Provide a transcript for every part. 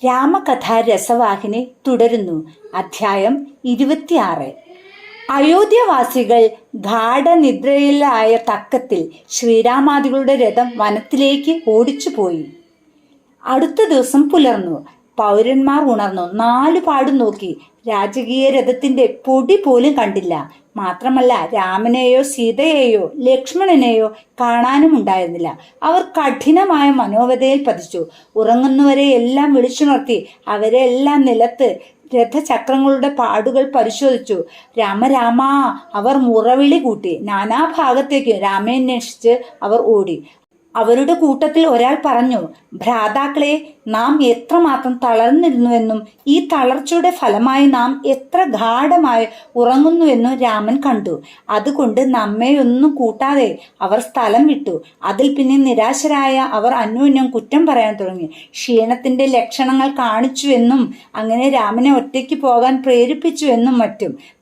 രാമകഥാ രസവാഹിനി തുടരുന്നു. അധ്യായം 26. അയോധ്യവാസികൾ ഗാഠനിദ്രയിലായ തക്കത്തിൽ ശ്രീരാമാദികളുടെ രഥം വനത്തിലേക്ക് ഓടിച്ചുപോയി. അടുത്ത ദിവസം പുലർന്നു. പൗരന്മാർ ഉണർന്നു. 4 പാടും നോക്കി. രാജകീയ രഥത്തിന്റെ പൊടി പോലും കണ്ടില്ല. മാത്രമല്ല, രാമനെയോ സീതയെയോ ലക്ഷ്മണനെയോ കാണാനും ഉണ്ടായിരുന്നില്ല. അവർ കഠിനമായ മനോവ്യതയിൽ പതിച്ചു. ഉറങ്ങുന്നവരെ എല്ലാം വിളിച്ചുണർത്തി അവരെ എല്ലാം നിലത്ത് രഥചക്രങ്ങളുടെ പാടുകൾ പരിശോധിച്ചു. രാമ അവർ മുറവിളി കൂട്ടി. നാനാഭാഗത്തേക്കും രാമേന്വേഷിച്ച് അവർ ഓടി. അവരുടെ കൂട്ടത്തിൽ ഒരാൾ പറഞ്ഞു, ഭ്രാതാക്കളെ, നാം എത്രമാത്രം തളർന്നിരുന്നുവെന്നും ഈ തളർച്ചയുടെ ഫലമായി നാം എത്ര ഗാഠമായി ഉറങ്ങുന്നുവെന്നും രാമൻ കണ്ടു. അതുകൊണ്ട് നമ്മെയൊന്നും കൂട്ടാതെ അവർ സ്ഥലം വിട്ടു. അതിൽ പിന്നെ നിരാശരായ അവർ അന്യോന്യം കുറ്റം പറയാൻ തുടങ്ങി. ക്ഷീണത്തിന്റെ ലക്ഷണങ്ങൾ കാണിച്ചുവെന്നും അങ്ങനെ രാമനെ ഒറ്റയ്ക്ക് പോകാൻ പ്രേരിപ്പിച്ചുവെന്നും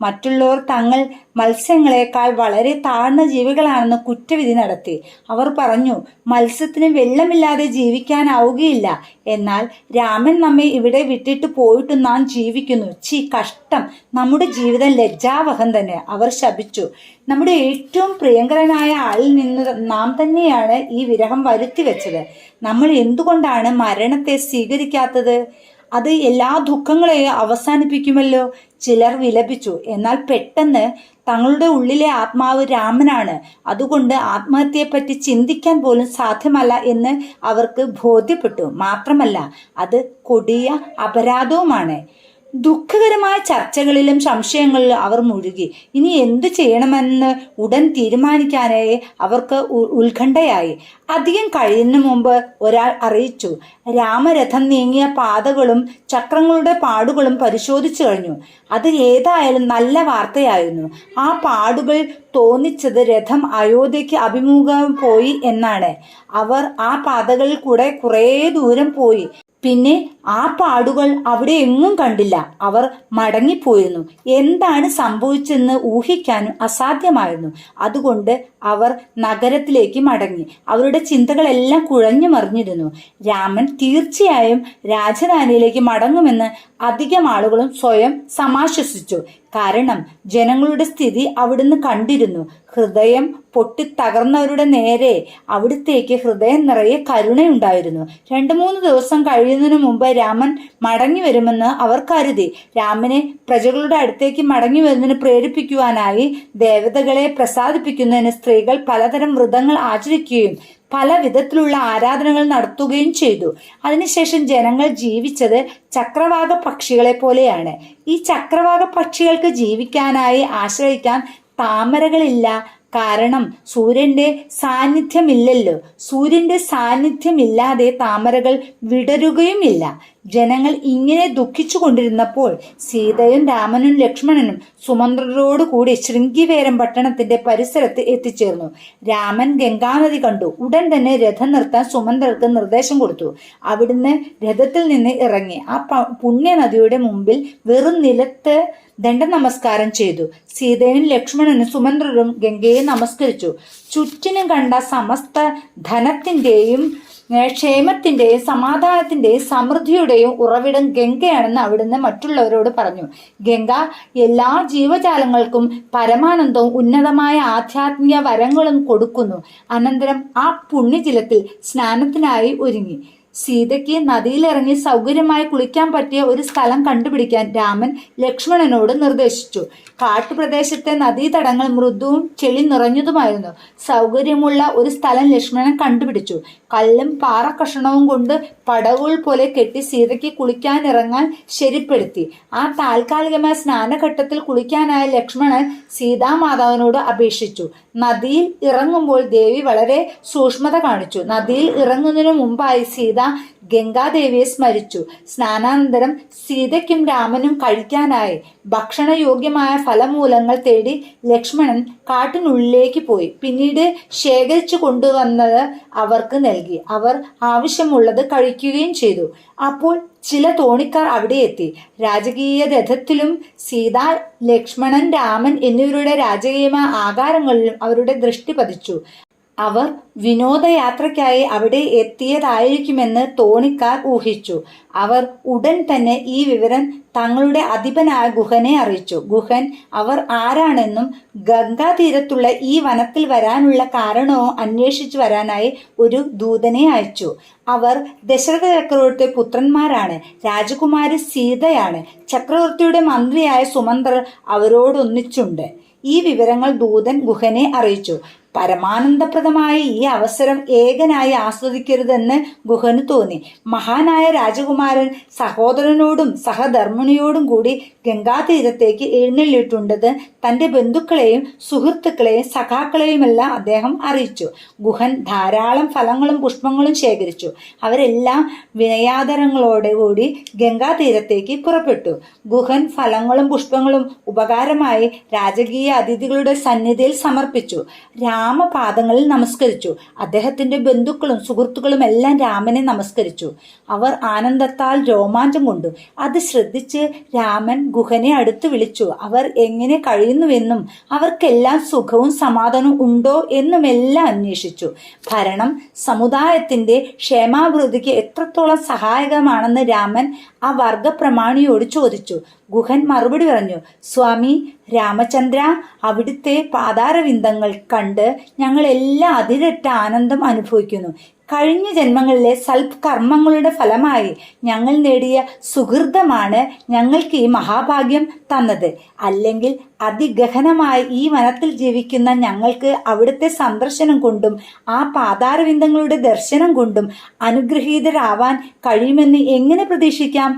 മറ്റുള്ളവർ തങ്ങൾ മത്സ്യങ്ങളെക്കാൾ വളരെ താഴ്ന്ന ജീവികളാണെന്ന് കുറ്റവിധി നടത്തി. അവർ പറഞ്ഞു, മത്സ്യത്തിന് വെള്ളമില്ലാതെ ജീവിക്കാനാവുകയില്ല. എന്നാൽ രാമൻ നമ്മെ ഇവിടെ വിട്ടിട്ട് പോയിട്ട് നാം ജീവിക്കുന്നു. കഷ്ടം, നമ്മുടെ ജീവിതം ലജ്ജാവഹം തന്നെ. അവർ ശപിച്ചു. നമ്മുടെ ഏറ്റവും പ്രിയങ്കരനായ ആളിൽ നിന്ന് നാം തന്നെയാണ് ഈ വിരഹം വരുത്തി വെച്ചത്. നമ്മൾ എന്തുകൊണ്ടാണ് മരണത്തെ സ്വീകരിക്കാത്തത്? അത് എല്ലാ ദുഃഖങ്ങളെയും അവസാനിപ്പിക്കുമല്ലോ. ചിലർ വിലപിച്ചു. എന്നാൽ പെട്ടെന്ന് തങ്ങളുടെ ഉള്ളിലെ ആത്മാവ് രാമനാണ്. അതുകൊണ്ട് ആത്മഹത്യയെപ്പറ്റി ചിന്തിക്കാൻ പോലും സാധ്യമല്ല എന്ന് അവർക്ക് ബോധ്യപ്പെട്ടു. മാത്രമല്ല, അത് കൊടിയ അപരാധവുമാണ്. ദുഃഖകരമായ ചർച്ചകളിലും സംശയങ്ങളിലും അവർ മുഴുകി. ഇനി എന്തു ചെയ്യണമെന്ന് ഉടൻ തീരുമാനിക്കാനായി അവർക്ക് ഉത്കണ്ഠയായി. അധികം കഴിയുന്ന മുമ്പ് ഒരാൾ അറിയിച്ചു, രാമരഥം നീങ്ങിയ പാതകളും ചക്രങ്ങളുടെ പാടുകളും പരിശോധിച്ചു കഴിഞ്ഞു. അത് ഏതായാലും നല്ല വാർത്തയായിരുന്നു. ആ പാടുകൾ തോന്നിച്ചത് രഥം അയോധ്യയ്ക്ക് അഭിമുഖം പോയി എന്നാണ്. അവർ ആ പാതകളിൽ കൂടെ കുറേ ദൂരം പോയി. പിന്നെ ആ പാടുകൾ അവിടെ എങ്ങും കണ്ടില്ല. അവർ മടങ്ങിപ്പോയിരുന്നു. എന്താണ് സംഭവിച്ചെന്ന് ഊഹിക്കാനും അസാധ്യമായിരുന്നു. അതുകൊണ്ട് അവർ നഗരത്തിലേക്ക് മടങ്ങി. അവരുടെ ചിന്തകളെല്ലാം കുഴഞ്ഞു മറിഞ്ഞിരുന്നു. രാമൻ തീർച്ചയായും രാജധാനിയിലേക്ക് മടങ്ങുമെന്ന് അധികം ആളുകളും സ്വയം സമാശ്വസിച്ചു. കാരണം ജനങ്ങളുടെ സ്ഥിതി അവിടുന്ന് കണ്ടിരുന്നു. ഹൃദയം പൊട്ടിത്തകർന്നവരുടെ നേരെ അവിടുത്തേക്ക് ഹൃദയം നിറയെ കരുണയുണ്ടായിരുന്നു. 2-3 ദിവസം കഴിയുന്നതിനു മുമ്പ് രാമൻ മടങ്ങി വരുമെന്ന് അവർ കരുതി. രാമനെ പ്രജകളുടെ അടുത്തേക്ക് മടങ്ങി വരുന്നതിന് പ്രേരിപ്പിക്കുവാനായി ദേവതകളെ പ്രസാദിപ്പിക്കുന്നതിന് സ്ത്രീകൾ പലതരം വ്രതങ്ങൾ ആചരിക്കുകയും പല വിധത്തിലുള്ള ആരാധനകൾ നടത്തുകയും ചെയ്തു. അതിനുശേഷം ജനങ്ങൾ ജീവിച്ചത് ചക്രവാക പക്ഷികളെ പോലെയാണ്. ഈ ചക്രവാക പക്ഷികൾക്ക് ജീവിക്കാനായി ആശ്രയിക്കാൻ താമരകളില്ല. കാരണം സൂര്യന്റെ സാന്നിധ്യമില്ലല്ലോ. സൂര്യന്റെ സാന്നിധ്യമില്ലാതെ താമരകൾ വിടരുകയുമില്ല. ജനങ്ങൾ ഇങ്ങനെ ദുഃഖിച്ചു കൊണ്ടിരുന്നപ്പോൾ സീതയും രാമനും ലക്ഷ്മണനും സുമന്ത്രരോടുകൂടി ശൃംഗിവേരം പട്ടണത്തിന്റെ പരിസരത്ത് എത്തിച്ചേർന്നു. രാമൻ ഗംഗാനദി കണ്ടു. ഉടൻ തന്നെ രഥം നിർത്താൻ സുമന്ത്രർക്ക് നിർദ്ദേശം കൊടുത്തു. അവിടുന്ന് രഥത്തിൽ നിന്ന് ഇറങ്ങി ആ പുണ്യനദിയുടെ മുമ്പിൽ വെറും നിലത്ത് ദണ്ഡ നമസ്കാരം ചെയ്തു. സീതയും ലക്ഷ്മണനും സുമന്ത്രരും ഗംഗയെ നമസ്കരിച്ചു. ചുറ്റിനും കണ്ട സമസ്ത ധനത്തിന്റെയും ക്ഷേമത്തിന്റെയും സമാധാനത്തിന്റെയും സമൃദ്ധിയുടെയും ഉറവിടം ഗംഗയാണെന്ന് അവിടുന്ന് മറ്റുള്ളവരോട് പറഞ്ഞു. ഗംഗ എല്ലാ ജീവജാലങ്ങൾക്കും പരമാനന്ദവും ഉന്നതമായ ആധ്യാത്മിക വരങ്ങളും കൊടുക്കുന്നു. അനന്തരം ആ പുണ്യജലത്തിൽ സ്നാനത്തിനായി ഒരുങ്ങി. സീതയ്ക്ക് നദിയിലിറങ്ങി സൗകര്യമായി കുളിക്കാൻ പറ്റിയ ഒരു സ്ഥലം കണ്ടുപിടിക്കാൻ രാമൻ ലക്ഷ്മണനോട് നിർദ്ദേശിച്ചു. കാട്ടുപ്രദേശത്തെ നദീതടങ്ങൾ മൃദുവും ചെളി നിറഞ്ഞതുമായിരുന്നു. സൗകര്യമുള്ള ഒരു സ്ഥലം ലക്ഷ്മണൻ കണ്ടുപിടിച്ചു. കല്ലും പാറക്കഷണവും കൊണ്ട് പടവുകൾ പോലെ കെട്ടി സീതയ്ക്ക് കുളിക്കാനിറങ്ങാൻ ശരിപ്പെടുത്തി. ആ താൽക്കാലികമായ സ്നാനഘട്ടത്തിൽ കുളിക്കാനായി ലക്ഷ്മണൻ സീതാമാതാവിനോട് അപേക്ഷിച്ചു. നദിയിൽ ഇറങ്ങുമ്പോൾ ദേവി വളരെ സൂക്ഷ്മത കാണിച്ചു. നദിയിൽ ഇറങ്ങുന്നതിനു മുമ്പായി സീത ഗംഗാദേവിയെ സ്മരിച്ചു. സ്നാനാനന്തരം സീതയ്ക്കും രാമനും കഴിക്കാനായി ഭക്ഷണയോഗ്യമായ ഫലമൂലങ്ങൾ തേടി ലക്ഷ്മണൻ കാട്ടിനുള്ളിലേക്ക് പോയി. പിന്നീട് ശേഖരിച്ചു കൊണ്ടുവന്നത് അവർക്ക് നൽകി. അവർ ആവശ്യമുള്ളത് കഴിക്കുകയും ചെയ്തു. അപ്പോൾ ചില തോണിക്കാർ അവിടെ എത്തി. രാജകീയ രഥത്തിലും സീത, ലക്ഷ്മണൻ, രാമൻ എന്നിവരുടെ രാജകീയമായ ആകാരങ്ങളിലും അവരുടെ ദൃഷ്ടി പതിച്ചു. അവർ വിനോദയാത്രയ്ക്കായി അവിടെ എത്തിയതായിരിക്കുമെന്ന് തോണിക്കാർ ഊഹിച്ചു. അവർ ഉടൻ തന്നെ ഈ വിവരം തങ്ങളുടെ അധിപനായ ഗുഹനെ അറിയിച്ചു. ഗുഹൻ അവർ ആരാണെന്നും ഗംഗാതീരത്തുള്ള ഈ വനത്തിൽ വരാനുള്ള കാരണവും അന്വേഷിച്ചു വരാനായി ഒരു ദൂതനെ അയച്ചു. അവർ ദശരഥ ചക്രവർത്തിയുടെ പുത്രന്മാരാണ്. രാജകുമാരി സീതയാണ്. ചക്രവർത്തിയുടെ മന്ത്രിയായ സുമന്ത്രർ അവരോടൊന്നിച്ചുണ്ട്. ഈ വിവരങ്ങൾ ദൂതൻ ഗുഹനെ അറിയിച്ചു. പരമാനന്ദപ്രദമായ ഈ അവസരം ഏകനായി ആസ്വദിക്കരുതെന്ന് ഗുഹന് തോന്നി. മഹാനായ രാജകുമാരൻ സഹോദരനോടും സഹധർമ്മിണിയോടും കൂടി ഗംഗാതീരത്തേക്ക് എഴുന്നള്ളിയിട്ടുണ്ടെന്ന് തൻ്റെ ബന്ധുക്കളെയും സുഹൃത്തുക്കളെയും സഖാക്കളെയുമെല്ലാം അദ്ദേഹം അറിയിച്ചു. ഗുഹൻ ധാരാളം ഫലങ്ങളും പുഷ്പങ്ങളും ശേഖരിച്ചു. അവരെല്ലാം വിനയാദരങ്ങളോടുകൂടി ഗംഗാതീരത്തേക്ക് പുറപ്പെട്ടു. ഗുഹൻ ഫലങ്ങളും പുഷ്പങ്ങളും ഉപകാരമായി രാജകീയ അതിഥികളുടെ സന്നിധിയിൽ സമർപ്പിച്ചു. രാമപാദങ്ങളിൽ നമസ്കരിച്ചു. അദ്ദേഹത്തിന്റെ ബന്ധുക്കളും സുഹൃത്തുക്കളും എല്ലാം രാമനെ നമസ്കരിച്ചു. അവർ ആനന്ദത്താൽ രോമാഞ്ചം കൊണ്ടു. അത് ശ്രദ്ധിച്ച് രാമൻ ഗുഹനെ അടുത്ത് വിളിച്ചു. അവർ എങ്ങനെ കഴിയുന്നുവെന്നും അവർക്കെല്ലാം സുഖവും സമാധാനവും ഉണ്ടോ എന്നുമെല്ലാം അന്വേഷിച്ചു. ഭരണം സമുദായത്തിന്റെ ക്ഷേമാഭിവൃദ്ധിക്ക് എത്രത്തോളം സഹായകമാണെന്ന് രാമൻ ആ വർഗപ്രമാണിയോട് ചോദിച്ചു. ഗുഹൻ മറുപടി പറഞ്ഞു, സ്വാമി രാമചന്ദ്ര, അവിടുത്തെ പാതാരവിന്ദങ്ങൾ കണ്ട് ഞങ്ങളെല്ലാം അതിരറ്റ ആനന്ദം അനുഭവിക്കുന്നു. കഴിഞ്ഞ ജന്മങ്ങളിലെ സൽകർമ്മങ്ങളുടെ ഫലമായി ഞങ്ങൾ നേടിയ സുഹൃതമാണ് ഞങ്ങൾക്ക് ഈ മഹാഭാഗ്യം തന്നത്. അല്ലെങ്കിൽ അതിഗഹനമായ ഈ വനത്തിൽ ജീവിക്കുന്ന ഞങ്ങൾക്ക് അവിടുത്തെ സന്ദർശനം കൊണ്ടും ആ പാതാരവിന്ദങ്ങളുടെ ദർശനം കൊണ്ടും അനുഗ്രഹീതരാവാൻ കഴിയുമെന്ന് എങ്ങനെ പ്രതീക്ഷിക്കാം?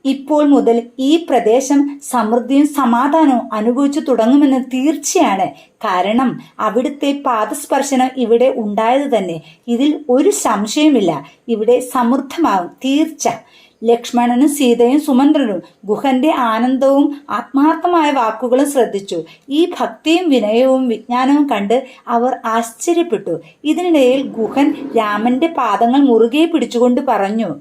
ഇപ്പോൾ മുതൽ ഈ പ്രദേശം സമൃദ്ധിയും സമാധാനവും അനുഭവിച്ചു തുടങ്ങുമെന്ന് തീർച്ചയാണ്. കാരണം അവിടുത്തെ പാദസ്പർശനം ഇവിടെ ഉണ്ടായത് തന്നെ. ഇതിൽ ഒരു സംശയമില്ല. ഇവിടെ സമൃദ്ധമാവും തീർച്ച. ലക്ഷ്മണനും സീതയും സുമന്ത്രനും ഗുഹന്റെ ആനന്ദവും ആത്മാർത്ഥമായ വാക്കുകളും ശ്രദ്ധിച്ചു. ഈ ഭക്തിയും വിനയവും വിജ്ഞാനവും കണ്ട് അവർ ആശ്ചര്യപ്പെട്ടു. ഇതിനിടയിൽ ഗുഹൻ രാമന്റെ പാദങ്ങൾ മുറുകെ പിടിച്ചുകൊണ്ട് പറഞ്ഞു,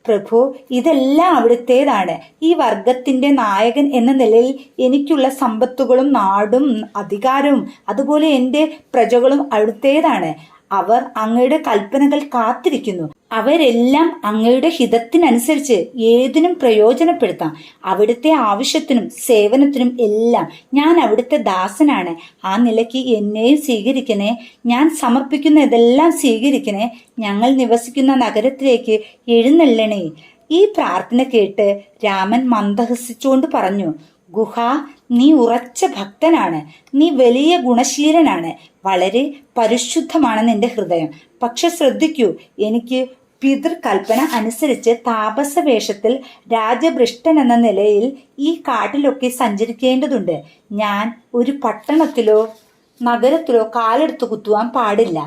പ്രഭു, ഇതെല്ലാം അവിടുത്തേതാണ്. ഈ വർഗത്തിന്റെ നായകൻ എന്ന നിലയിൽ എനിക്കുള്ള സമ്പത്തുകളും നാടും അധികാരവും അതുപോലെ എൻ്റെ പ്രജകളും അവിടുത്തേതാണ്. അവർ അങ്ങയുടെ കൽപ്പനകൾ കാത്തിരിക്കുന്നു. അവരെല്ലാം അങ്ങയുടെ ഹിതത്തിനനുസരിച്ച് ഏതിനും പ്രയോജനപ്പെടുത്താം. അവിടുത്തെ ആവശ്യത്തിനും സേവനത്തിനും എല്ലാം ഞാൻ അവിടുത്തെ ദാസനാണ്. ആ നിലയ്ക്ക് എന്നെയും സ്വീകരിക്കണേ. ഞാൻ സമർപ്പിക്കുന്ന ഇതെല്ലാം സ്വീകരിക്കണേ. ഞങ്ങൾ നിവസിക്കുന്ന നഗരത്തിലേക്ക് എഴുന്നള്ളണേ. ഈ പ്രാർത്ഥന കേട്ട് രാമൻ മന്ദഹസിച്ചുകൊണ്ട് പറഞ്ഞു, ഗുഹ, നീ ഉറച്ച ഭക്തനാണ്. നീ വലിയ ഗുണശീലനാണ്. വളരെ പരിശുദ്ധമാണ് നിന്റെ ഹൃദയം. പക്ഷെ ശ്രദ്ധിക്കൂ, എനിക്ക് പിതൃകൽപ്പന അനുസരിച്ച് താപസ വേഷത്തിൽ രാജഭൃഷ്ടൻ എന്ന നിലയിൽ ഈ കാട്ടിലൊക്കെ സഞ്ചരിക്കേണ്ടതുണ്ട്. ഞാൻ ഒരു പട്ടണത്തിലോ നഗരത്തിലോ കാലെടുത്ത് കുത്തുവാൻ പാടില്ല.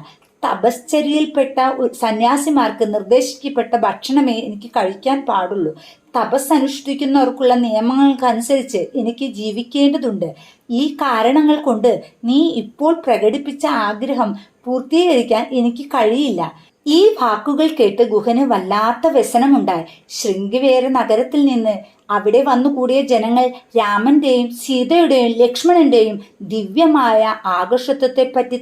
തപശ്ചര്യയിൽപ്പെട്ട സന്യാസിമാർക്ക് നിർദ്ദേശിക്കപ്പെട്ട ഭക്ഷണമേ എനിക്ക് കഴിക്കാൻ പാടുള്ളൂ. തപസ് അനുഷ്ഠിക്കുന്നവർക്കുള്ള നിയമങ്ങൾക്കനുസരിച്ച് എനിക്ക് ജീവിക്കേണ്ടതുണ്ട്. ഈ കാരണങ്ങൾ കൊണ്ട് നീ ഇപ്പോൾ പ്രകടിപ്പിച്ച ആഗ്രഹം പൂർത്തീകരിക്കാൻ എനിക്ക് കഴിയില്ല. ഈ വാക്കുകൾ കേട്ട് ഗുഹന് വല്ലാത്ത വ്യസനമുണ്ടായി. ശൃംഗിവേര നഗരത്തിൽ നിന്ന് അവിടെ വന്നുകൂടിയ ജനങ്ങൾ രാമന്റെയും സീതയുടെയും ലക്ഷ്മണന്റെയും ദിവ്യമായ ആകർഷത്വത്തെപ്പറ്റി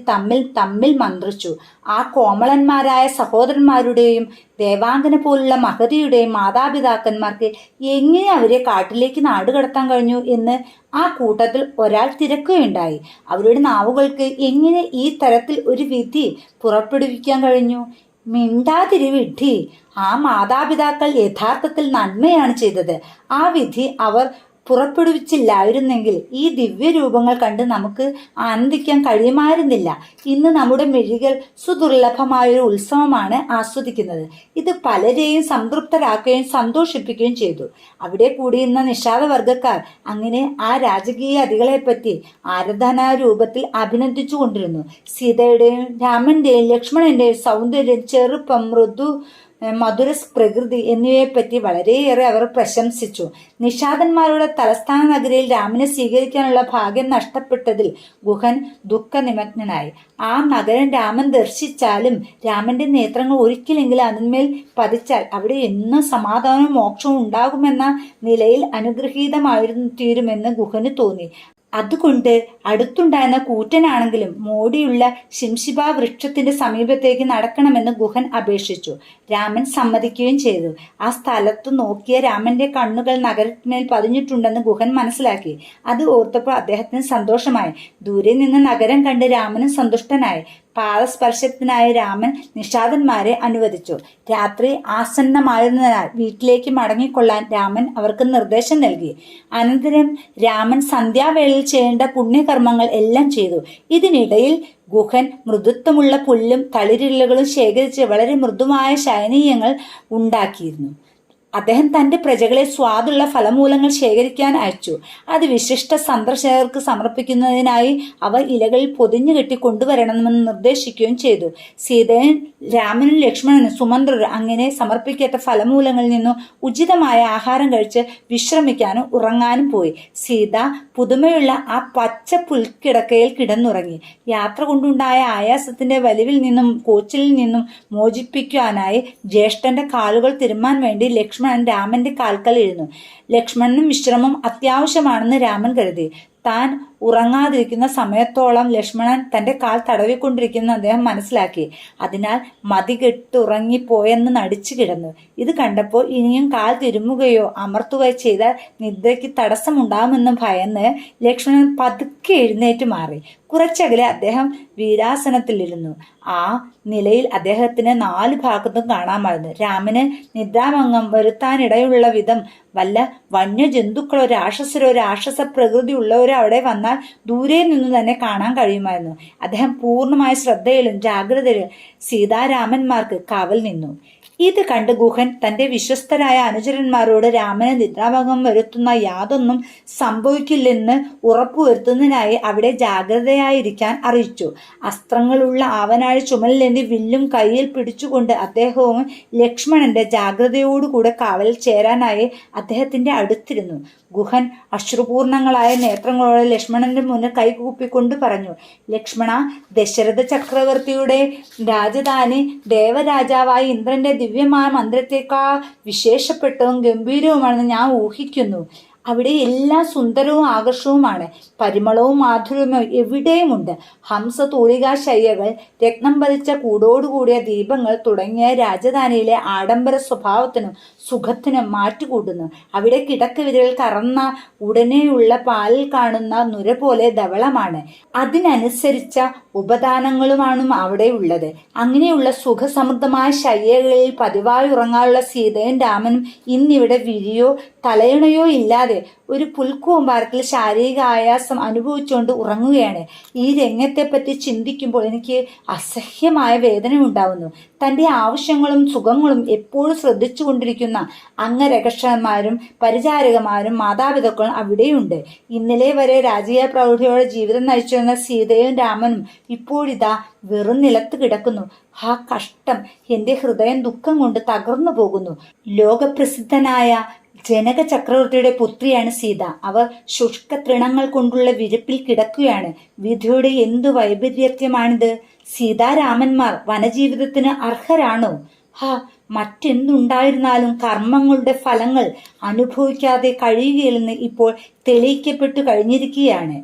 തമ്മിൽ മന്ത്രിച്ചു. ആ കോമളന്മാരായ സഹോദരന്മാരുടെയും ദേവാംഗന പോലുള്ള മഹതിയുടെയും മാതാപിതാക്കന്മാർക്ക് എങ്ങനെ അവരെ കാട്ടിലേക്ക് നാടുകടത്താൻ കഴിഞ്ഞു എന്ന് ആ കൂട്ടത്തിൽ ഒരാൾ തിരക്കുകയുണ്ടായി. അവരുടെ നാവുകൾക്ക് എങ്ങനെ ഈ തരത്തിൽ ഒരു വിധി പുറപ്പെടുവിക്കാൻ കഴിഞ്ഞു? മിണ്ടാതിരിവിഡ്ഢി! ആ മാതാപിതാക്കൾ യഥാർത്ഥത്തിൽ നന്മയാണ് ചെയ്തത്. ആ വിധി അവർ പുറപ്പെടുവിച്ചില്ലായിരുന്നെങ്കിൽ ഈ ദിവ്യരൂപങ്ങൾ കണ്ട് നമുക്ക് ആനന്ദിക്കാൻ കഴിയുമായിരുന്നില്ല. ഇന്ന് നമ്മുടെ മിഴികൾ സുദുർലഭമായൊരു ഉത്സവമാണ് ആസ്വദിക്കുന്നത്. ഇത് പലരെയും സംതൃപ്തരാക്കുകയും സന്തോഷിപ്പിക്കുകയും ചെയ്തു. അവിടെ കൂടിയിരുന്ന നിഷാദവർഗക്കാർ അങ്ങനെ ആ രാജകീയ അതികളെപ്പറ്റി ആരാധനാരൂപത്തിൽ അഭിനന്ദിച്ചു കൊണ്ടിരുന്നു. സീതയുടെയും രാമന്റെയും ലക്ഷ്മണന്റെയും സൗന്ദര്യം, ചെറുപ്പം, മൃദു മധുര പ്രകൃതി എന്നിവയെപ്പറ്റി വളരെയേറെ അവർ പ്രശംസിച്ചു. നിഷാദന്മാരുടെ തലസ്ഥാന നഗരിയിൽ രാമനെ സ്വീകരിക്കാനുള്ള ഭാഗ്യം നഷ്ടപ്പെട്ടതിൽ ഗുഹൻ ദുഃഖനിമഗ്നനായി. ആ നഗരം രാമൻ ദർശിച്ചാലും രാമന്റെ നേത്രങ്ങൾ ഒരിക്കലെങ്കിലും അതിന്മേൽ പതിച്ചാൽ അവിടെ എന്നും സമാധാനവും മോക്ഷവും ഉണ്ടാകുമെന്ന നിലയിൽ അനുഗ്രഹീതമായിരുന്നു തീരുമെന്ന് ഗുഹന് തോന്നി. അതുകൊണ്ട് അടുത്തുണ്ടായിരുന്ന കൂറ്റനാണെങ്കിലും മോടിയുള്ള ശിംശിബ വൃക്ഷത്തിന്റെ സമീപത്തേക്ക് നടക്കണമെന്ന് ഗുഹൻ അപേക്ഷിച്ചു. രാമൻ സമ്മതിക്കുകയും ചെയ്തു. ആ സ്ഥലത്തു നോക്കിയ രാമന്റെ കണ്ണുകൾ നഗരത്തിന്മേൽ പതിഞ്ഞിട്ടുണ്ടെന്ന് ഗുഹൻ മനസ്സിലാക്കി. അത് ഓർത്തപ്പോൾ അദ്ദേഹത്തിന് സന്തോഷമായി. ദൂരെ നിന്ന് നഗരം കണ്ട് രാമനും സന്തുഷ്ടനായി. പാദസ്പർശത്തിനായി രാമൻ നിഷാദന്മാരെ അനുവദിച്ചു. രാത്രി ആസന്നമായിരുന്നതിനാൽ വീട്ടിലേക്ക് മടങ്ങിക്കൊള്ളാൻ രാമൻ അവർക്ക് നിർദ്ദേശം നൽകി. അനന്തരം രാമൻ സന്ധ്യാവേളയിൽ ചെയ്യേണ്ട പുണ്യകർമ്മങ്ങൾ എല്ലാം ചെയ്തു. ഇതിനിടയിൽ ഗുഹൻ മൃദുത്വമുള്ള പുല്ലും തളിരിലകളും ശേഖരിച്ച് വളരെ മൃദുവായ ശയനീയങ്ങൾ ഉണ്ടാക്കിയിരുന്നു. അദ്ദേഹം തന്റെ പ്രജകളെ സ്വാദുള്ള ഫലമൂലങ്ങൾ ശേഖരിക്കാൻ അയച്ചു. അത് വിശിഷ്ട സന്ദർശകർക്ക് സമർപ്പിക്കുന്നതിനായി അവ ഇലകളിൽ പൊതിഞ്ഞു കെട്ടി കൊണ്ടുവരണമെന്ന് നിർദ്ദേശിക്കുകയും ചെയ്തു. സീതയും രാമനും ലക്ഷ്മണനും സുമന്ത്രരും അങ്ങനെ സമർപ്പിക്കേണ്ട ഫലമൂലങ്ങളിൽ നിന്നും ഉചിതമായ ആഹാരം കഴിച്ച് വിശ്രമിക്കാനും ഉറങ്ങാനും പോയി. സീത പുതുമയുള്ള ആ പച്ച പുൽക്കിടക്കയിൽ കിടന്നുറങ്ങി. യാത്ര കൊണ്ടുണ്ടായ ആയാസത്തിന്റെ വലിവിൽ നിന്നും കോച്ചിലിൽ നിന്നും മോചിപ്പിക്കാനായി ജ്യേഷ്ഠന്റെ കാലുകൾ തിരുമ്മാൻ വേണ്ടി ലക്ഷ്മണൻ രാമന്റെ കാൽക്കൽ ഇരുന്നു. ലക്ഷ്മണനും വിശ്രമം അത്യാവശ്യമാണെന്ന് രാമൻ കരുതി. താൻ ഉറങ്ങാതിരിക്കുന്ന സമയത്തോളം ലക്ഷ്മണൻ തന്റെ കാൽ തടവിക്കൊണ്ടിരിക്കുന്ന അദ്ദേഹം മനസ്സിലാക്കി. അതിനാൽ മതികെട്ടുറങ്ങിപ്പോയെന്ന് നടിച്ചു കിടന്നു. ഇത് കണ്ടപ്പോൾ ഇനിയും കാൽ തിരുമുകയോ അമർത്തുകയോ ചെയ്താൽ നിദ്രയ്ക്ക് തടസ്സമുണ്ടാകുമെന്ന് ഭയന്ന് ലക്ഷ്മണൻ പതുക്കെ എഴുന്നേറ്റ് മാറി. കുറച്ചകലെ അദ്ദേഹം വീരാസനത്തിലിരുന്നു. ആ നിലയിൽ അദ്ദേഹത്തിന് 4 ഭാഗത്തും കാണാമായിരുന്നു. രാമന് നിദ്രാഭംഗം വരുത്താനിടയുള്ള വിധം വല്ല വന്യജന്തുക്കളോ രാക്ഷസരോ രാക്ഷസ പ്രകൃതി ഉള്ളവരോ അവിടെ വന്നാൽ ദൂരെ നിന്ന് തന്നെ കാണാൻ കഴിയുമായിരുന്നു. അദ്ദേഹം പൂർണ്ണമായ ശ്രദ്ധയിലും ജാഗ്രതയിലും സീതാരാമന്മാർക്ക് കാവൽ നിന്നു. ഇത് കണ്ട് ഗുഹൻ തന്റെ വിശ്വസ്തരായ അനുചരന്മാരോട് രാമന് നിദ്രാഭംഗം വരുത്തുന്ന യാതൊന്നും സംഭവിക്കില്ലെന്ന് ഉറപ്പുവരുത്തുന്നതിനായി അവിടെ ജാഗ്രതയായിരിക്കാൻ അറിയിച്ചു. അസ്ത്രങ്ങളുള്ള ആവനാഴി ചുമലിലേന്തി വില്ലും കയ്യിൽ പിടിച്ചുകൊണ്ട് അദ്ദേഹവും ലക്ഷ്മണന്റെ ജാഗ്രതയോടുകൂടെ കാവലിൽ ചേരാനായി അദ്ദേഹത്തിന്റെ അടുത്തിരുന്നു. ഗുഹൻ അശ്രുപൂർണങ്ങളായ നേത്രങ്ങളോടെ ലക്ഷ്മണന്റെ മുന്നിൽ കൈകൂപ്പിക്കൊണ്ട് പറഞ്ഞു, ലക്ഷ്മണ, ദശരഥ ചക്രവർത്തിയുടെ രാജധാനി ദേവരാജാവായ ഇന്ദ്രന്റെ ദിവ്യമായ മന്ദിരത്തേക്കാൾ വിശേഷപ്പെട്ടതും ഗംഭീരവുമാണെന്ന് ഞാൻ ഊഹിക്കുന്നു. അവിടെ എല്ലാം സുന്ദരവും ആകർഷവുമാണ്. പരിമളവും മാധുര്യവും എവിടെയുമുണ്ട്. ഹംസതൂലികാ ശയ്യകൾ, രത്നം പതിച്ച കൂടോടുകൂടിയ ദീപങ്ങൾ തുടങ്ങിയ രാജധാനിയിലെ ആഡംബര സ്വഭാവത്തിനും സുഖത്തിനും മാറ്റുകൂട്ടുന്നു. അവിടെ കിടക്കവിരൽ കറന്ന ഉടനെയുള്ള പാലിൽ കാണുന്ന നുര പോലെ ധവളമാണ്. അതിനനുസരിച്ച ഉപദാനങ്ങളുമാണ് അവിടെ ഉള്ളത്. അങ്ങനെയുള്ള സുഖസമൃദ്ധമായ ശയ്യകളിൽ പതിവായി ഉറങ്ങാനുള്ള സീതയും രാമനും ഇന്നിവിടെ വിരിയോ തലയിണയോ ഇല്ലാതെ ഒരു പുൽക്കൂമ്പാരത്തിൽ ശാരീരിക ആയാസം അനുഭവിച്ചുകൊണ്ട് ഉറങ്ങുകയാണ്. ഈ രംഗത്തെപ്പറ്റി ചിന്തിക്കുമ്പോൾ എനിക്ക് അസഹ്യമായ വേദന ഉണ്ടാവുന്നു. തൻ്റെ ആവശ്യങ്ങളും സുഖങ്ങളും എപ്പോഴും ശ്രദ്ധിച്ചു കൊണ്ടിരിക്കുന്ന അംഗരക്ഷകന്മാരും പരിചാരകന്മാരും മാതാപിതാക്കളും അവിടെയുണ്ട്. ഇന്നലെ വരെ രാജകീയ പ്രൗഢിയോടെ ജീവിതം നയിച്ചിരുന്ന സീതയും രാമനും ഇപ്പോഴിതാ വെറും നിലത്ത് കിടക്കുന്നു. ആ കഷ്ടം! എൻ്റെ ഹൃദയം ദുഃഖം കൊണ്ട് തകർന്നു പോകുന്നു. ലോകപ്രസിദ്ധനായ ജനക ചക്രവർത്തിയുടെ പുത്രിയാണ് സീത. അവർ ശുഷ്ക തൃണങ്ങൾ കൊണ്ടുള്ള വിരിപ്പിൽ കിടക്കുകയാണ്. വിധിയുടെ എന്തു വൈപര്യത്യമാണിത്! സീതാരാമന്മാർ വനജീവിതത്തിന് അർഹരാണോ? മറ്റെന്തുണ്ടായിരുന്നാലും കർമ്മങ്ങളുടെ ഫലങ്ങൾ അനുഭവിക്കാതെ കഴിയുകയില്ലെന്ന് ഇപ്പോൾ തെളിയിക്കപ്പെട്ടു കഴിഞ്ഞിരിക്കുകയാണ്.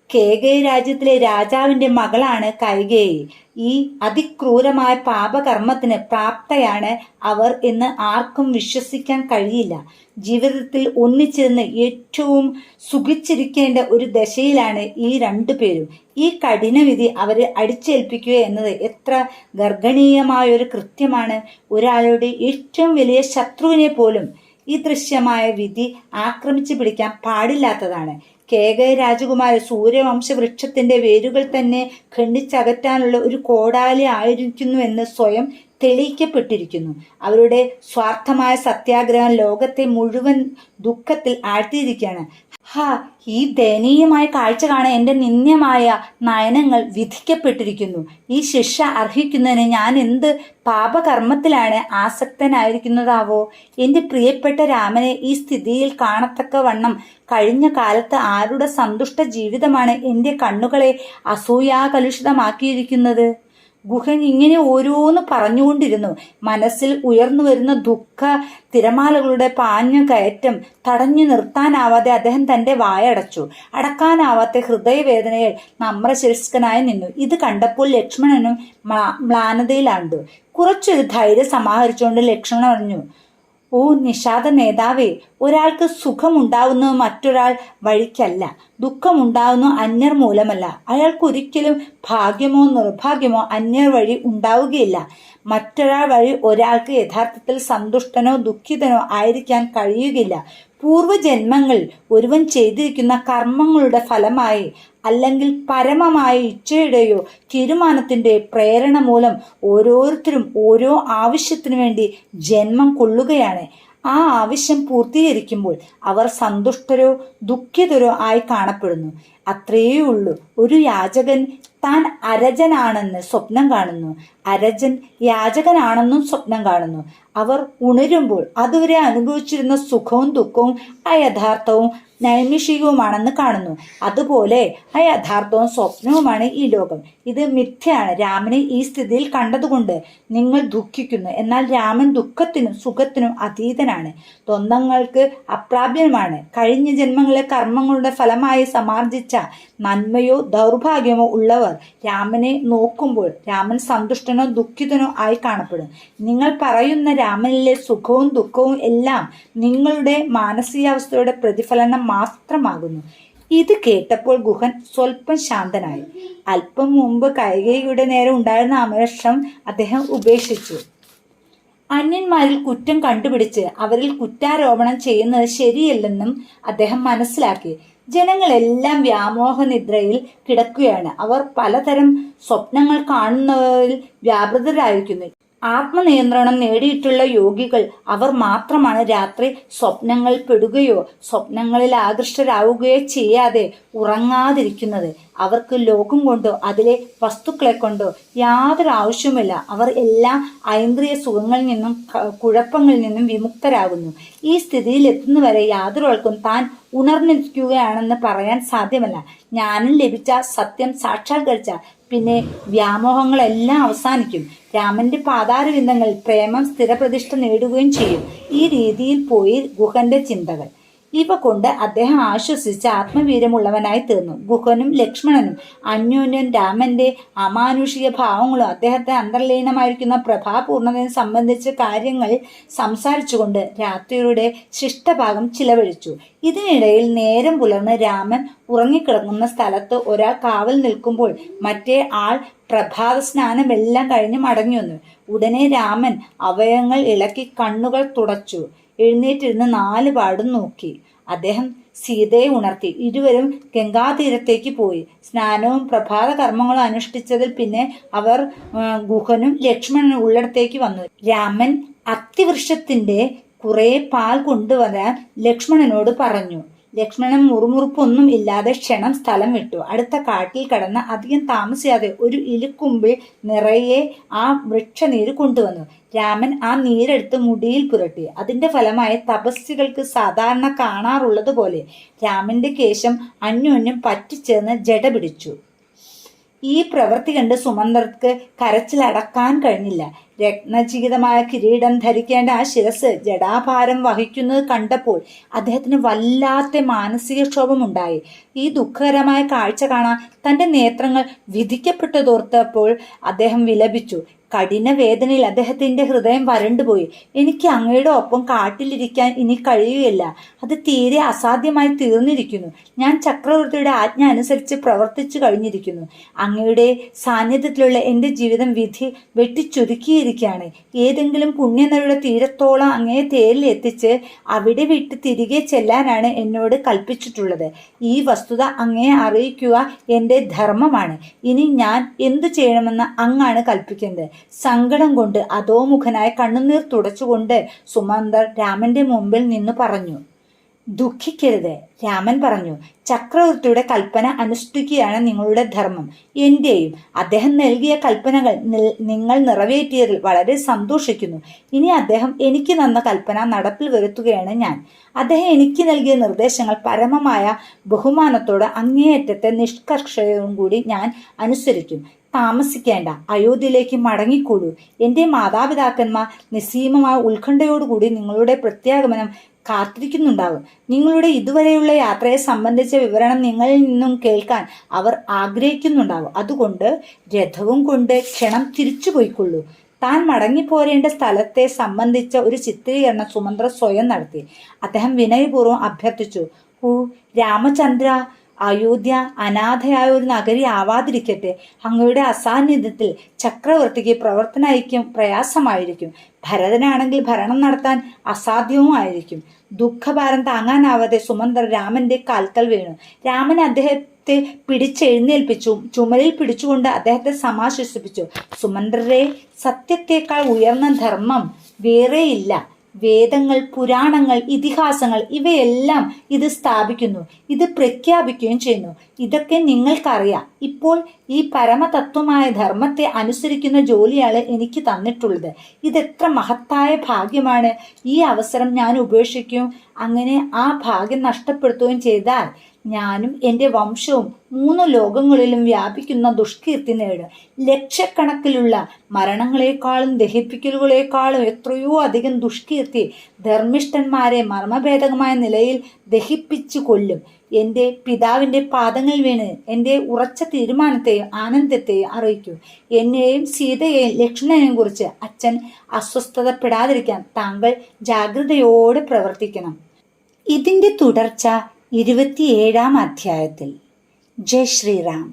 കേകയ രാജ്യത്തിലെ രാജാവിന്റെ മകളാണ് കൈകേയി. ഈ അതിക്രൂരമായ പാപകർമ്മത്തിന് പ്രാപ്തയാണ് അവർ എന്ന് ആർക്കും വിശ്വസിക്കാൻ കഴിയില്ല. ജീവിതത്തിൽ ഒന്നിച്ചിരുന്ന് ഏറ്റവും സുഖിച്ചിരിക്കേണ്ട ഒരു ദശയിലാണ് ഈ 2 പേരും. ഈ കഠിനവിധി അവരെ അടിച്ചേൽപ്പിക്കുക എന്നത് എത്ര ഗർഹണീയമായൊരു കൃത്യമാണ്. ഒരാളുടെ ഏറ്റവും വലിയ ശത്രുവിനെ പോലും ഈ ദൃശ്യമായ വിധി ആക്രമിച്ചു പിടിക്കാൻ പാടില്ലാത്തതാണ്. കേകയ രാജകുമാരി സൂര്യവംശ വൃക്ഷത്തിന്റെ വേരുകൾ തന്നെ ഖണ്ഡിച്ചകറ്റാനുള്ള ഒരു കോടാലി ആയിരിക്കുന്നുവെന്ന് സ്വയം തെളിയിക്കപ്പെട്ടിരിക്കുന്നു. അവരുടെ സ്വാർത്ഥമായ സത്യാഗ്രഹം ലോകത്തെ മുഴുവൻ ദുഃഖത്തിൽ ആഴ്ത്തിയിരിക്കുകയാണ്. ഈ ദയനീയമായ കാഴ്ച കാണാൻ എൻ്റെ നിന്ദ്യമായ നയനങ്ങൾ വിധിക്കപ്പെട്ടിരിക്കുന്നു. ഈ ശിക്ഷ അർഹിക്കുന്നതിന് ഞാൻ എന്ത് പാപകർമ്മത്തിലാണ് ആസക്തനായിരിക്കുന്നതാവോ? എൻ്റെ പ്രിയപ്പെട്ട രാമനെ ഈ സ്ഥിതിയിൽ കാണത്തക്കവണ്ണം കഴിഞ്ഞ കാലത്ത് ആരുടെ സന്തുഷ്ട ജീവിതമാണ് എൻ്റെ കണ്ണുകളെ അസൂയാകലുഷിതമാക്കിയിരിക്കുന്നത്? ഗുഹൻ ഇങ്ങനെ ഓരോന്ന് പറഞ്ഞുകൊണ്ടിരുന്നു. മനസ്സിൽ ഉയർന്നു വരുന്ന ദുഃഖ തിരമാലകളുടെ പാഞ്ഞ കയറ്റം തടഞ്ഞു നിർത്താനാവാതെ അദ്ദേഹം തന്റെ വായടച്ചു. അടക്കാനാവാത്ത ഹൃദയവേദനയിൽ നമ്രശിരസ്കനായി നിന്നു. ഇത് കണ്ടപ്പോൾ ലക്ഷ്മണനും മ്ലാനതയിലാണ്ടു. കുറച്ചൊരു ധൈര്യം സമാഹരിച്ചുകൊണ്ട് ലക്ഷ്മണൻ പറഞ്ഞു, ഓ നിഷാദ നേതാവേ, ഒരാൾക്ക് സുഖമുണ്ടാവുന്നത് മറ്റൊരാൾ വഴിക്കല്ല, ദുഃഖമുണ്ടാവുന്നു അന്യർ മൂലമല്ല. അയാൾക്കൊരിക്കലും ഭാഗ്യമോ നിർഭാഗ്യമോ അന്യർ വഴി ഉണ്ടാവുകയില്ല. മറ്റൊരാൾ വഴി ഒരാൾക്ക് യഥാർത്ഥത്തിൽ സന്തുഷ്ടനോ ദുഃഖിതനോ ആയിരിക്കാൻ കഴിയുകയില്ല. പൂർവജന്മങ്ങളിൽ ഒരുവൻ ചെയ്തിരിക്കുന്ന കർമ്മങ്ങളുടെ ഫലമായി അല്ലെങ്കിൽ പരമമായ ഇച്ഛയുടെയോ തീരുമാനത്തിൻ്റെ പ്രേരണ മൂലം ഓരോരുത്തരും ഓരോ ആവശ്യത്തിനു വേണ്ടി ജന്മം കൊള്ളുകയാണ്. ആ ആവശ്യം പൂർത്തീകരിക്കുമ്പോൾ അവർ സന്തുഷ്ടരോ ദുഃഖിതരോ ആയി കാണപ്പെടുന്നു. അത്രയേ ഉള്ളൂ. ഒരു യാചകൻ താൻ അരജനാണെന്ന് സ്വപ്നം കാണുന്നു, അരജൻ യാചകനാണെന്നും സ്വപ്നം കാണുന്നു. അവർ ഉണരുമ്പോൾ അതുവരെ അനുഭവിച്ചിരുന്ന സുഖവും ദുഃഖവും അയഥാർത്ഥവും നൈമിഷികവുമാണെന്ന് കാണുന്നു. അതുപോലെ അയഥാർത്ഥവും സ്വപ്നവുമാണ് ഈ ലോകം. ഇത് മിഥ്യയാണ്. രാമനെ ഈ സ്ഥിതിയിൽ കണ്ടതുകൊണ്ട് നിങ്ങൾ ദുഃഖിക്കുന്നു. എന്നാൽ രാമൻ ദുഃഖത്തിനും സുഖത്തിനും അതീതനാണ്, ദ്വന്ദ്ങ്ങൾക്ക് അപ്രാപ്യമാണ്. കഴിഞ്ഞ ജന്മങ്ങളിലെ കർമ്മങ്ങളുടെ ഫലമായി സമാർജിച്ച നന്മയോ ദൗർഭാഗ്യമോ ഉള്ളവർ രാമനെ നോക്കുമ്പോൾ രാമൻ സന്തുഷ്ടനോ ദുഃഖിതനോ ആയി കാണപ്പെടും. നിങ്ങൾ പറയുന്ന രാമനിലെ സുഖവും ദുഃഖവും എല്ലാം നിങ്ങളുടെ മാനസികാവസ്ഥയുടെ പ്രതിഫലനം മാത്രമാകുന്നു. ഇത് കേട്ടപ്പോൾ ഗുഹൻ സ്വല്പം ശാന്തനായി. അല്പം മുമ്പ് കൈകേയിയുടെ നേരെ ഉണ്ടായിരുന്ന അമർഷം അദ്ദേഹം ഉപേക്ഷിച്ചു. അന്യന്മാരിൽ കുറ്റം കണ്ടുപിടിച്ച് അവരിൽ കുറ്റാരോപണം ചെയ്യുന്നത് ശരിയല്ലെന്നും അദ്ദേഹം മനസ്സിലാക്കി. ജനങ്ങളെല്ലാം വ്യാമോഹ നിദ്രയിൽ കിടക്കുകയാണ്. അവർ പലതരം സ്വപ്നങ്ങൾ കാണുന്നവരിൽ വ്യാപൃതരായിരിക്കുന്നു. ആത്മനിയന്ത്രണം നേടിയിട്ടുള്ള യോഗികൾ അവർ മാത്രമാണ് രാത്രി സ്വപ്നങ്ങൾ പെടുകയോ സ്വപ്നങ്ങളിൽ ആകൃഷ്ടരാവുകയോ ചെയ്യാതെ ഉറങ്ങാതിരിക്കുന്നത്. അവർക്ക് ലോകം കൊണ്ടോ അതിലെ വസ്തുക്കളെ കൊണ്ടോ യാതൊരു ആവശ്യവുമില്ല. അവർ എല്ലാ ഐന്ദ്രിയ സുഖങ്ങളിൽ നിന്നും കുഴപ്പങ്ങളിൽ നിന്നും വിമുക്തരാകുന്നു. ഈ സ്ഥിതിയിൽ എത്തുന്നവരെ യാതൊരാൾക്കും താൻ ഉണർന്നിരിക്കുകയാണെന്ന് പറയാൻ സാധ്യമല്ല. ജ്ഞാനം ലഭിച്ച, സത്യം സാക്ഷാത്കരിച്ച പിന്നെ വ്യാമോഹങ്ങളെല്ലാം അവസാനിക്കും. രാമന്റെ പാതാരവിന്ദങ്ങളിൽ പ്രേമം സ്ഥിരപ്രതിഷ്ഠ നേടുകയും ചെയ്യും. ഈ രീതിയിൽ പോയി ഗുഹന്റെ ചിന്തകൾ. ഇവ കൊണ്ട് അദ്ദേഹം ആശ്വസിച്ച് ആത്മവീര്യമുള്ളവനായി തീർന്നു. ഗുഹനും ലക്ഷ്മണനും അന്യോന്യം രാമന്റെ അമാനുഷിക ഭാവങ്ങളും അദ്ദേഹത്തെ അന്തർലീനമായിരിക്കുന്ന പ്രഭാപൂർണതയെ സംബന്ധിച്ച കാര്യങ്ങൾ സംസാരിച്ചുകൊണ്ട് രാത്രിയുടെ ശിഷ്ടഭാഗം ചിലവഴിച്ചു. ഇതിനിടയിൽ നേരം പുലർന്ന് രാമൻ ഉറങ്ങിക്കിടങ്ങുന്ന സ്ഥലത്ത് ഒരാൾ കാവൽ നിൽക്കുമ്പോൾ മറ്റേ ആൾ പ്രഭാത സ്നാനമെല്ലാം കഴിഞ്ഞ് മടങ്ങി വന്നു. ഉടനെ രാമൻ അവയവങ്ങൾ ഇളക്കി കണ്ണുകൾ തുടച്ചു. എഴുന്നേറ്റിരുന്ന് 4 പാടും നോക്കി. അദ്ദേഹം സീതയെ ഉണർത്തി. ഇരുവരും ഗംഗാതീരത്തേക്ക് പോയി. സ്നാനവും പ്രഭാത കർമ്മങ്ങളും അനുഷ്ഠിച്ചതിൽ പിന്നെ അവർ ഗുഹനും ലക്ഷ്മണനും ഉള്ളിടത്തേക്ക് വന്നു. രാമൻ അത്തിവൃക്ഷത്തിന്റെ കുറെ പാൽ കൊണ്ടുവരാൻ ലക്ഷ്മണനോട് പറഞ്ഞു. ലക്ഷ്മണൻ മുറുമുറുപ്പൊന്നും ഇല്ലാതെ ക്ഷണം സ്ഥലം വിട്ടു. അടുത്ത കാട്ടിൽ കടന്ന് അധികം താമസിയാതെ ഒരു ഇലിക്കുമ്പിൽ നിറയെ ആ വൃക്ഷനീര് കൊണ്ടുവന്നു. രാമൻ ആ നീരെടുത്ത് മുടിയിൽ പുരട്ടി. അതിന്റെ ഫലമായി തപസ്വികൾക്ക് സാധാരണ കാണാറുള്ളതുപോലെ രാമന്റെ കേശം അന്യോന്യം പറ്റിച്ചേർന്ന് ജട പിടിച്ചു. ഈ പ്രവൃത്തി കണ്ട് സുമന്ത്രർക്ക് കരച്ചിലടക്കാൻ കഴിഞ്ഞില്ല. രത്നചികിതമായ കിരീടം ധരിക്കേണ്ട ആ ശിരസ് ജടാഭാരം വഹിക്കുന്നത് കണ്ടപ്പോൾ അദ്ദേഹത്തിന് വല്ലാത്ത മാനസികക്ഷോഭമുണ്ടായി. ഈ ദുഃഖകരമായ കാഴ്ച കാണാൻ തൻ്റെ നേത്രങ്ങൾ വിധിക്കപ്പെട്ടതോർത്തപ്പോൾ അദ്ദേഹം വിലപിച്ചു. കഠിന വേദനയിൽ അദ്ദേഹത്തിന്റെ ഹൃദയം വരണ്ടുപോയി. എനിക്ക് അങ്ങയുടെ ഒപ്പം കാട്ടിലിരിക്കാൻ ഇനി കഴിയുകയില്ല. അത് തീരെ അസാധ്യമായി തീർന്നിരിക്കുന്നു. ഞാൻ ചക്രവർത്തിയുടെ ആജ്ഞ അനുസരിച്ച് പ്രവർത്തിച്ചു കഴിഞ്ഞിരിക്കുന്നു. അങ്ങയുടെ സാന്നിധ്യത്തിലുള്ള എൻ്റെ ജീവിതം വിധി വെട്ടിച്ചുരുക്കിയിരിക്കുകയാണ്. ഏതെങ്കിലും പുണ്യനദിയുടെ തീരത്തോളം അങ്ങയെ തേരിൽ എത്തിച്ച് അവിടെ വിട്ട് തിരികെ ചെല്ലാനാണ് എന്നോട് കൽപ്പിച്ചിട്ടുള്ളത്. ഈ വസ്തുത അങ്ങയെ അറിയിക്കുക എൻ്റെ ധർമ്മമാണ്. ഇനി ഞാൻ എന്തു ചെയ്യണമെന്ന് അങ്ങാണ് കൽപ്പിക്കുന്നത്. സങ്കടം കൊണ്ട് അധോമുഖനായ കണ്ണുനീർ തുടച്ചുകൊണ്ട് സുമന്തർ രാമന്റെ മുമ്പിൽ നിന്ന് പറഞ്ഞു. ദുഃഖിക്കരുത്, രാമൻ പറഞ്ഞു. ചക്രവർത്തിയുടെ കൽപ്പന അനുഷ്ഠിക്കുകയാണ് നിങ്ങളുടെ ധർമ്മം. എന്റെയും. അദ്ദേഹം നൽകിയ കൽപ്പനകൾ നിങ്ങൾ നിറവേറ്റിയതിൽ വളരെ സന്തോഷിക്കുന്നു. ഇനി അദ്ദേഹം എനിക്ക് തന്ന കൽപ്പന നടപ്പിൽ വരുത്തുകയാണ് ഞാൻ. അദ്ദേഹം എനിക്ക് നൽകിയ നിർദ്ദേശങ്ങൾ പരമമായ ബഹുമാനത്തോടെ അങ്ങേയറ്റത്തെ നിഷ്കർഷയോടും കൂടി ഞാൻ അനുസരിക്കും. താമസിക്കേണ്ട, അയോധ്യയിലേക്ക് മടങ്ങിക്കൂടൂ. എൻ്റെ മാതാപിതാക്കന്മാർ നിസ്സീമമായ ഉത്കണ്ഠയോടുകൂടി നിങ്ങളുടെ പ്രത്യാഗമനം കാത്തിരിക്കുന്നുണ്ടാകും. നിങ്ങളുടെ ഇതുവരെയുള്ള യാത്രയെ സംബന്ധിച്ച വിവരണം നിങ്ങളിൽ നിന്നും കേൾക്കാൻ അവർ ആഗ്രഹിക്കുന്നുണ്ടാകും. അതുകൊണ്ട് രഥവും കൊണ്ട് ക്ഷണം തിരിച്ചു പോയിക്കൊള്ളൂ. താൻ മടങ്ങിപ്പോരേണ്ട സ്ഥലത്തെ സംബന്ധിച്ച ഒരു ചിത്രീകരണം സുമന്ത്ര സ്വയം നടത്തി. അദ്ദേഹം വിനയപൂർവ്വം അഭ്യർത്ഥിച്ചു, ഓ രാമചന്ദ്ര, അയോധ്യ അനാഥയായ ഒരു നഗരി ആവാതിരിക്കട്ടെ. അങ്ങയുടെ അസാന്നിധ്യത്തിൽ ചക്രവർത്തിക്ക് പ്രവർത്തനയ്ക്കും പ്രയാസമായിരിക്കും. ഭരതനാണെങ്കിൽ ഭരണം നടത്താൻ അസാധ്യവുമായിരിക്കും. ദുഃഖഭാരം താങ്ങാനാവാതെ സുമന്ത്ര രാമന്റെ കാൽക്കൽ വീണു. രാമൻ അദ്ദേഹത്തെ പിടിച്ചെഴുന്നേൽപ്പിച്ചു. ചുമലിൽ പിടിച്ചുകൊണ്ട് അദ്ദേഹത്തെ സമാശ്വസിപ്പിച്ചു. സുമന്ത്രരെ, സത്യത്തെക്കാൾ ഉയർന്ന ധർമ്മം വേറെയില്ല. വേദങ്ങൾ, പുരാണങ്ങൾ, ഇതിഹാസങ്ങൾ ഇവയെല്ലാം ഇത് സ്ഥാപിക്കുന്നു, ഇത് പ്രഖ്യാപിക്കുകയും ചെയ്യുന്നു. ഇതൊക്കെ നിങ്ങൾക്കറിയാം. ഇപ്പോൾ ഈ പരമതത്വമായ ധർമ്മത്തെ അനുസരിക്കുന്ന ജോലിയാണ് എനിക്ക് തന്നിട്ടുള്ളത്. ഇതെത്ര മഹത്തായ ഭാഗ്യമാണ്. ഈ അവസരം ഞാൻ ഉപേക്ഷിക്കുകയും അങ്ങനെ ആ ഭാഗ്യം നഷ്ടപ്പെടുത്തുകയും ചെയ്താൽ ഞാനും എൻ്റെ വംശവും 3 ലോകങ്ങളിലും വ്യാപിക്കുന്ന ദുഷ്കീർത്തി നേടും. ലക്ഷക്കണക്കിലുള്ള മരണങ്ങളെക്കാളും ദഹിപ്പിക്കലുകളെക്കാളും എത്രയോ അധികം ദുഷ്കീർത്തി ധർമ്മിഷ്ഠന്മാരെ മർമ്മഭേദകമായ നിലയിൽ ദഹിപ്പിച്ചു കൊല്ലും. എൻ്റെ പിതാവിൻ്റെ പാദങ്ങളിൽ വീണ് എൻ്റെ ഉറച്ച തീരുമാനത്തെയും ആനന്ദത്തെയും അറിയിക്കൂ. എന്നെയും സീതയെയും ലക്ഷ്മണനെയും കുറിച്ച് അച്ഛൻ അസ്വസ്ഥതപ്പെടാതിരിക്കാൻ താങ്കൾ ജാഗ്രതയോടെ പ്രവർത്തിക്കണം. ഇതിൻ്റെ തുടർച്ച 27-ാം അധ്യായത്തിൽ. ജയ് ശ്രീറാം.